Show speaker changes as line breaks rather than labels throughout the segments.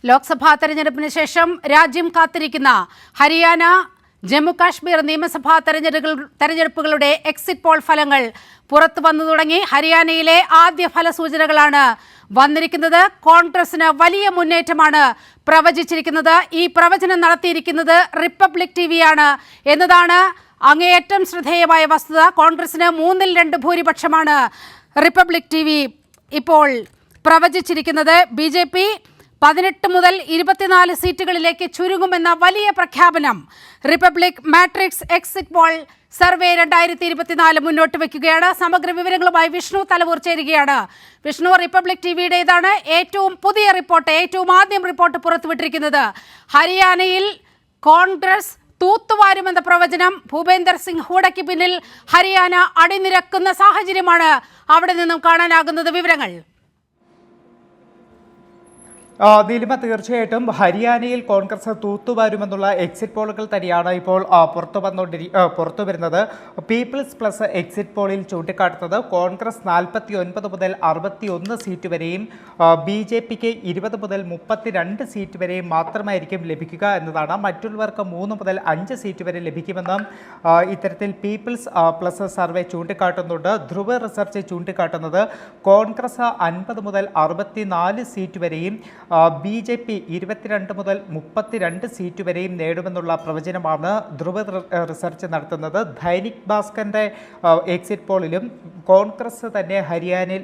ലോക്സഭാ തെരഞ്ഞെടുപ്പിന് ശേഷം രാജ്യം കാത്തിരിക്കുന്ന ഹരിയാന, ജമ്മു കാശ്മീർ നിയമസഭാ തെരഞ്ഞെടുപ്പുകളുടെ എക്സിറ്റ് പോൾ ഫലങ്ങൾ പുറത്തു വന്നു തുടങ്ങി. ഹരിയാനയിലെ ആദ്യ ഫലസൂചനകളാണ് വന്നിരിക്കുന്നത്. കോൺഗ്രസിന് വലിയ മുന്നേറ്റമാണ് പ്രവചിച്ചിരിക്കുന്നത്. ഈ പ്രവചനം നടത്തിയിരിക്കുന്നത് റിപ്പബ്ലിക് ടിവിയാണ് എന്നതാണ് അങ്ങേയറ്റം ശ്രദ്ധേയമായ വസ്തുത. കോൺഗ്രസിന് 3-2 ഭൂരിപക്ഷമാണ് റിപ്പബ്ലിക് ടിവി ഇപ്പോൾ പ്രവചിച്ചിരിക്കുന്നത്. BJP 18 മുതൽ 24 സീറ്റുകളിലേക്ക് ചുരുങ്ങുമെന്ന വലിയ പ്രഖ്യാപനം republic matrix exit poll survey 2024 മുന്നോട്ട് വയ്ക്കുകയാണ്. സമഗ്ര വിവരങ്ങളുമായി വിഷ്ണു തലവൂർ ചേരുകയാണ്. വിഷ്ണു, റിപ്പബ്ലിക് ടിവിയുടേതാണ് ഏറ്റവും പുതിയ റിപ്പോർട്ട്, ഏറ്റവും ആദ്യം റിപ്പോർട്ട് പുറത്തുവിട്ടിരിക്കുന്നത്. ഹരിയാനയിൽ കോൺഗ്രസ് തൂത്തുവാരുമെന്ന പ്രവചനം. ഭൂപേന്ദർ സിംഗ് ഹൂഡയ്ക്ക് പിന്നിൽ ഹരിയാന അണിനിരക്കുന്ന സാഹചര്യമാണ് അവിടെ നിന്നും കാണാനാകുന്നത്. വിവരങ്ങൾ
നീലിമ, തീർച്ചയായിട്ടും ഹരിയാനയിൽ കോൺഗ്രസ് തൂത്തുവാരുമെന്നുള്ള എക്സിറ്റ് പോളുകൾ തന്നെയാണ് ഇപ്പോൾ പുറത്തു വരുന്നത്. പീപ്പിൾസ് പ്ലസ് എക്സിറ്റ് പോളിൽ ചൂണ്ടിക്കാട്ടുന്നത് കോൺഗ്രസ് 49 മുതൽ 61 സീറ്റ് വരെയും BJPക്ക് 20 മുതൽ 32 സീറ്റ് വരെയും മാത്രമായിരിക്കും ലഭിക്കുക എന്നതാണ്. മറ്റുള്ളവർക്ക് 3 മുതൽ 5 സീറ്റ് വരെ ലഭിക്കുമെന്നും ഇത്തരത്തിൽ പീപ്പിൾസ് പ്ലസ് സർവേ ചൂണ്ടിക്കാട്ടുന്നുണ്ട്. ധ്രുവ റിസർച്ച് ചൂണ്ടിക്കാട്ടുന്നത് കോൺഗ്രസ് 50 മുതൽ 64 സീറ്റ് വരെയും BJP 22 മുതൽ 32 സീറ്റ് വരെയും നേടുമെന്നുള്ള പ്രവചനമാണ് ധ്രുവ റിസർച്ച് നടത്തുന്നത്. ദൈനിക് ഭാസ്കറിന്റെ എക്സിറ്റ് പോളിലും കോൺഗ്രസ് തന്നെ ഹരിയാനയിൽ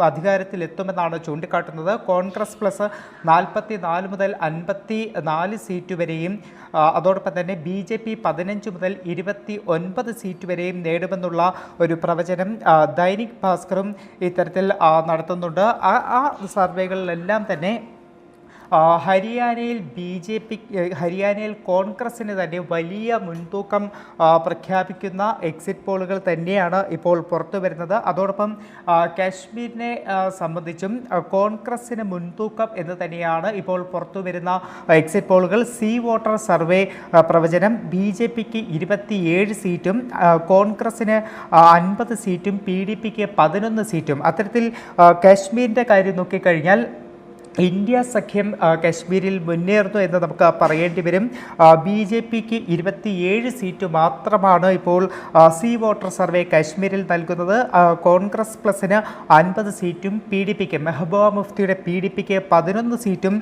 അധികാരത്തിലെത്തുമെന്നാണ് ചൂണ്ടിക്കാട്ടുന്നത്. കോൺഗ്രസ് പ്ലസ് 44 മുതൽ 54 സീറ്റ് വരെയും അതോടൊപ്പം തന്നെ BJP 15 മുതൽ 29 സീറ്റ് വരെയും നേടുമെന്നുള്ള ഒരു പ്രവചനം ദൈനിക് ഭാസ്കറും ഇത്തരത്തിൽ നടത്തുന്നുണ്ട്. ആ സർവേകളിലെല്ലാം തന്നെ ഹരിയാനയിൽ കോൺഗ്രസിന് തന്നെ വലിയ മുൻതൂക്കം പ്രഖ്യാപിക്കുന്ന എക്സിറ്റ് പോളുകൾ തന്നെയാണ് ഇപ്പോൾ പുറത്തു വരുന്നത്. അതോടൊപ്പം കാശ്മീരിനെ സംബന്ധിച്ചും കോൺഗ്രസിന് മുൻതൂക്കം എന്ന് തന്നെയാണ് ഇപ്പോൾ പുറത്തു വരുന്ന എക്സിറ്റ് പോളുകൾ. സി വോട്ടർ സർവേ പ്രവചനം BJPക്ക് 27 സീറ്റും കോൺഗ്രസിന് 50 സീറ്റും PDPക്ക് 11 സീറ്റും. അത്തരത്തിൽ കാശ്മീരിൻ്റെ കാര്യം നോക്കിക്കഴിഞ്ഞാൽ ഇന്ത്യ സഖ്യം കശ്മീരിൽ മുന്നേറുന്നു എന്ന് നമുക്ക് പറയേണ്ടി വരും. BJPക്ക് 27 സീറ്റ് മാത്രമാണ് ഇപ്പോൾ സി വോട്ടർ സർവേ കാശ്മീരിൽ നൽകുന്നത്. കോൺഗ്രസ് പ്ലസിന് 50 സീറ്റും PDPക്ക് മെഹബൂബ മുഫ്തിയുടെ PDPക്ക് 11 സീറ്റും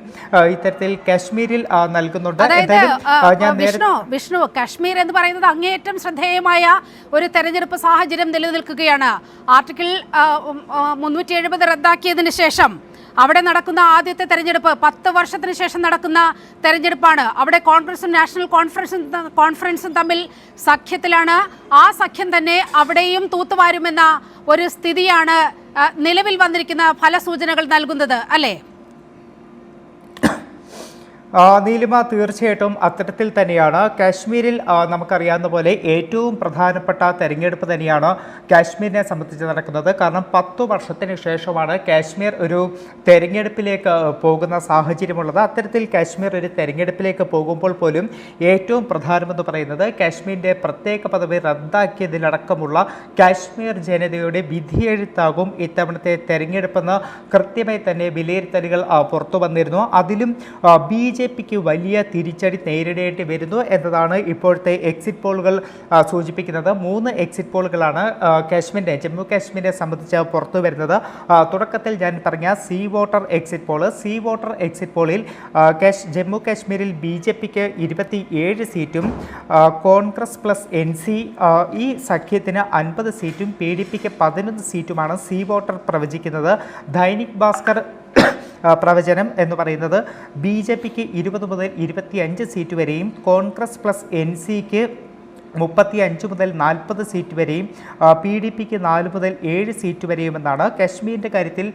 ഇത്തരത്തിൽ കാശ്മീരിൽ നൽകുന്നുണ്ട്.
വിഷ്ണു, കാശ്മീർ എന്ന് പറയുന്നത് അങ്ങേയറ്റം ശ്രദ്ധേയമായ ഒരു തെരഞ്ഞെടുപ്പ് സാഹചര്യം നിലനിൽക്കുകയാണ്. ആർട്ടിക്കിൾ 370 റദ്ദാക്കിയതിന് ശേഷം അവിടെ നടക്കുന്ന ആദ്യത്തെ തെരഞ്ഞെടുപ്പ് 10 വർഷത്തിന് ശേഷം നടക്കുന്ന തെരഞ്ഞെടുപ്പാണ്. അവിടെ കോൺഗ്രസും നാഷണൽ കോൺഫറൻസും തമ്മിൽ സഖ്യത്തിലാണ്. ആ സഖ്യം തന്നെ അവിടെയും തൂത്തുവാരുമെന്ന ഒരു സ്ഥിതിയാണ് നിലവിൽ വന്നിരിക്കുന്ന ഫലസൂചനകൾ നൽകുന്നത്, അല്ലേ?
നീലിമ, തീർച്ചയായിട്ടും അത്തരത്തിൽ തന്നെയാണ്. കാശ്മീരിൽ നമുക്കറിയാവുന്ന പോലെ ഏറ്റവും പ്രധാനപ്പെട്ട തെരഞ്ഞെടുപ്പ് തന്നെയാണ് കാശ്മീരിനെ സംബന്ധിച്ച് നടക്കുന്നത്. കാരണം 10 വർഷത്തിന് ശേഷമാണ് കാശ്മീർ ഒരു തെരഞ്ഞെടുപ്പിലേക്ക് പോകുന്ന സാഹചര്യമുള്ളത്. അത്തരത്തിൽ കാശ്മീർ ഒരു തെരഞ്ഞെടുപ്പിലേക്ക് പോകുമ്പോൾ പോലും ഏറ്റവും പ്രധാനമെന്ന് പറയുന്നത് കാശ്മീരിൻ്റെ പ്രത്യേക പദവി റദ്ദാക്കിയതിലടക്കമുള്ള കാശ്മീർ ജനതയുടെ വിധിയെഴുത്താകും ഇത്തവണത്തെ തെരഞ്ഞെടുപ്പെന്ന് കൃത്യമായി തന്നെ വിലയിരുത്തലുകൾ പുറത്തു വന്നിരുന്നു. അതിലും BJPക്ക് വലിയ തിരിച്ചടി നേരിടേണ്ടി വരുന്നു എന്നതാണ് ഇപ്പോഴത്തെ എക്സിറ്റ് പോളുകൾ സൂചിപ്പിക്കുന്നത്. 3 എക്സിറ്റ് പോളുകളാണ് ജമ്മു കാശ്മീരിനെ സംബന്ധിച്ച് പുറത്തു വരുന്നത്. തുടക്കത്തിൽ ഞാൻ പറഞ്ഞ സി വോട്ടർ എക്സിറ്റ് പോളിൽ ജമ്മു കാശ്മീരിൽ BJPക്ക് 27 സീറ്റും കോൺഗ്രസ് പ്ലസ് NC ഈ സഖ്യത്തിന് 50 സീറ്റും PDPക്ക് 11 സീറ്റുമാണ് സി വോട്ടർ പ്രവചിക്കുന്നത്. ദൈനിക് ഭാസ്കർ പ്രവചനം എന്ന് പറയുന്നത് BJPക്ക് 20 മുതൽ 25 സീറ്റ് വരെയും കോൺഗ്രസ് പ്ലസ് NCക്ക് 35 മുതൽ 40 സീറ്റ് വരെയും PDPക്ക് 4 മുതൽ 7 സീറ്റ് വരെയുമെന്നാണ്. കശ്മീരിൻ്റെ കാര്യത്തിൽ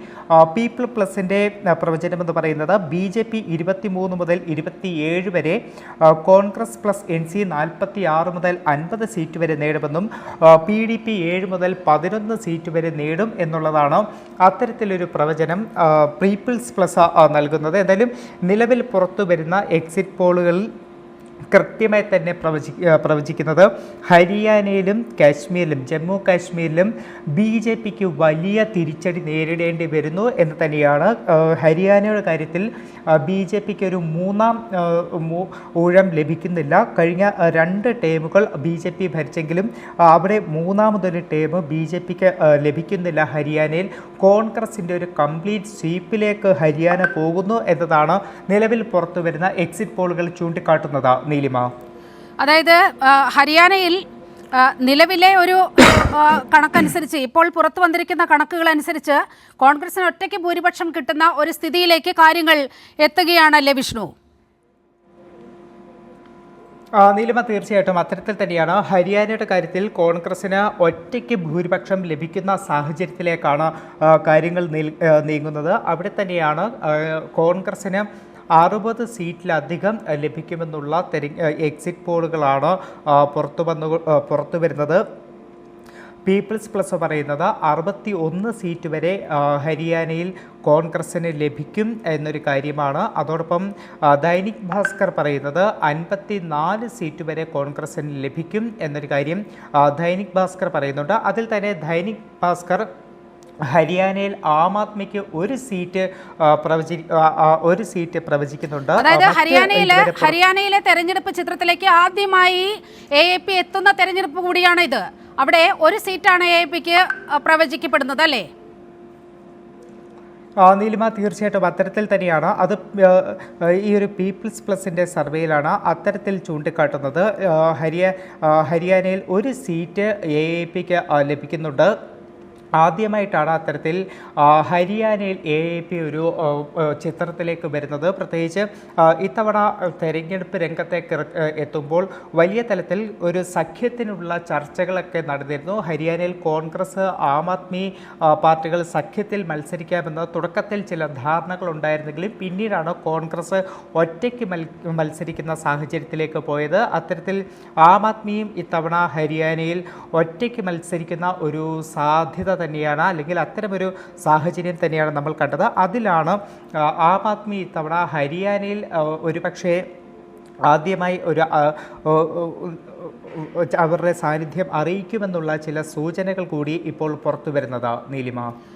പീപ്പിൾ പ്ലസിൻ്റെ പ്രവചനമെന്ന് പറയുന്നത് BJP 23 മുതൽ 27 വരെ, കോൺഗ്രസ് പ്ലസ് NC 46 മുതൽ 50 സീറ്റ് വരെ നേടുമെന്നും PDP 7 മുതൽ 11 സീറ്റ് വരെ നേടും എന്നുള്ളതാണ് അത്തരത്തിലൊരു പ്രവചനം പീപ്പിൾസ് പ്ലസ് നൽകുന്നത്. എന്തായാലും നിലവിൽ പുറത്തു വരുന്ന എക്സിറ്റ് പോളുകളിൽ കൃത്യമായി തന്നെ പ്രവചിക്കുന്നത് ഹരിയാനയിലും കാശ്മീരിലും ജമ്മു കാശ്മീരിലും BJPക്ക് വലിയ തിരിച്ചടി നേരിടേണ്ടി വരുന്നു എന്ന് തന്നെയാണ്. ഹരിയാനയുടെ കാര്യത്തിൽ BJPക്ക് ഒരു മൂന്നാം ഊഴം ലഭിക്കുന്നില്ല. കഴിഞ്ഞ 2 ടേമുകൾ BJP ഭരിച്ചെങ്കിലും അവിടെ മൂന്നാമതൊരു ടേം BJPക്ക് ലഭിക്കുന്നില്ല. ഹരിയാനയിൽ കോൺഗ്രസിൻ്റെ ഒരു കംപ്ലീറ്റ് സ്വീപ്പിലേക്ക് ഹരിയാന പോകുന്നു എന്നതാണ് നിലവിൽ പുറത്തു വരുന്ന എക്സിറ്റ് പോളുകൾ ചൂണ്ടിക്കാട്ടുന്നത്. നീലിമ,
അതായത് ഹരിയാനയിൽ നിലവിലെ ഒരു കണക്കനുസരിച്ച്, ഇപ്പോൾ പുറത്തു വന്നിരിക്കുന്ന കണക്കുകൾ അനുസരിച്ച് കോൺഗ്രസിന് ഒറ്റയ്ക്ക് ഭൂരിപക്ഷം കിട്ടുന്ന ഒരു സ്ഥിതിയിലേക്ക് കാര്യങ്ങൾ എത്തുകയാണല്ലേ വിഷ്ണു?
നീലിമ, തീർച്ചയായിട്ടും അത്തരത്തിൽ തന്നെയാണ്. ഹരിയാനയുടെ കാര്യത്തിൽ കോൺഗ്രസിന് ഒറ്റയ്ക്ക് ഭൂരിപക്ഷം ലഭിക്കുന്ന സാഹചര്യത്തിലേക്കാണ് കാര്യങ്ങൾ നീങ്ങുന്നത്. അവിടെ തന്നെയാണ് കോൺഗ്രസിന് 60 സീറ്റിലധികം ലഭിക്കുമെന്നുള്ള എക്സിറ്റ് പോളുകളാണ് പുറത്തു വരുന്നത്. പീപ്പിൾസ് പ്ലസ് പറയുന്നത് 61 സീറ്റ് വരെ ഹരിയാനയിൽ കോൺഗ്രസിന് ലഭിക്കും എന്നൊരു കാര്യമാണ്. അതോടൊപ്പം ദൈനിക് ഭാസ്കർ പറയുന്നത് 54 സീറ്റ് വരെ കോൺഗ്രസിന് ലഭിക്കും എന്നൊരു കാര്യം ദൈനിക് ഭാസ്കർ പറയുന്നുണ്ട്. അതിൽ തന്നെ ദൈനിക് ഭാസ്കർ ഹരിയാനയിൽ ആം ആദ്മിക്ക് ഒരു സീറ്റ് പ്രവചിക്കുന്നുണ്ട്.
അതായത് ഹരിയാനയിലെ തെരഞ്ഞെടുപ്പ് ചിത്രത്തിലേക്ക് ആദ്യമായി AAP എത്തുന്ന തെരഞ്ഞെടുപ്പ് കൂടിയാണ് ഇത്. അവിടെ ഒരു സീറ്റാണ് AAPക്ക് പ്രവചിക്കപ്പെടുന്നത് അല്ലേ?
നീലിമ, തീർച്ചയായിട്ടും അത്തരത്തിൽ തന്നെയാണ്. അത് ഈ ഒരു പീപ്പിൾസ് പ്ലസിൻ്റെ സർവേയിലാണ് അത്തരത്തിൽ ചൂണ്ടിക്കാട്ടുന്നത്. ഹരിയാനയിൽ ഒരു സീറ്റ് AAPക്ക് ലഭിക്കുന്നുണ്ട്. ആദ്യമായിട്ടാണ് അത്തരത്തിൽ ഹരിയാനയിൽ AAP ഒരു ചിത്രത്തിലേക്ക് വരുന്നത്. പ്രത്യേകിച്ച് ഇത്തവണ തെരഞ്ഞെടുപ്പ് രംഗത്തേക്ക് എത്തുമ്പോൾ വലിയ തലത്തിൽ ഒരു സഖ്യത്തിനുള്ള ചർച്ചകളൊക്കെ നടന്നിരുന്നു. ഹരിയാനയിൽ കോൺഗ്രസ് ആം ആദ്മി പാർട്ടികൾ സഖ്യത്തിൽ മത്സരിക്കാമെന്ന് തുടക്കത്തിൽ ചില ധാരണകൾ ഉണ്ടായിരുന്നെങ്കിലും പിന്നീടാണ് കോൺഗ്രസ് ഒറ്റയ്ക്ക് മത്സരിക്കുന്ന സാഹചര്യത്തിലേക്ക് പോയത്. അത്തരത്തിൽ ആം ആദ്മിയും ഇത്തവണ ഹരിയാനയിൽ ഒറ്റയ്ക്ക് മത്സരിക്കുന്ന ഒരു സാധ്യത തന്നെയാണ്, അല്ലെങ്കിൽ അത്തരമൊരു സാഹചര്യം തന്നെയാണ് നമ്മൾ കണ്ടത്. അതിലാണ് ആം ആദ്മി ഇത്തവണ ഹരിയാനയിൽ ഒരുപക്ഷെ ആദ്യമായി അവരുടെ സാന്നിധ്യം അറിയിക്കുമെന്നുള്ള ചില സൂചനകൾ കൂടി ഇപ്പോൾ പുറത്തു വരുന്നത്. നീലിമ.